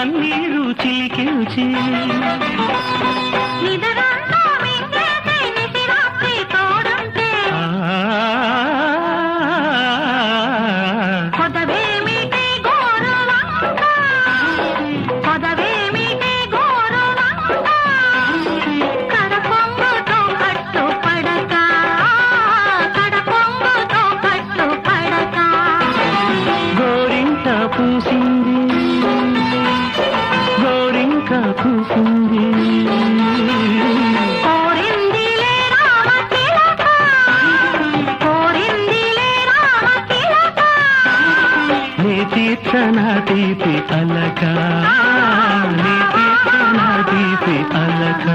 కన్నీరు చిలికించి పూసింది గోరింక పూసింది నీ తీర్చన తీపి అలక నీ తీర్చన తీపి అలక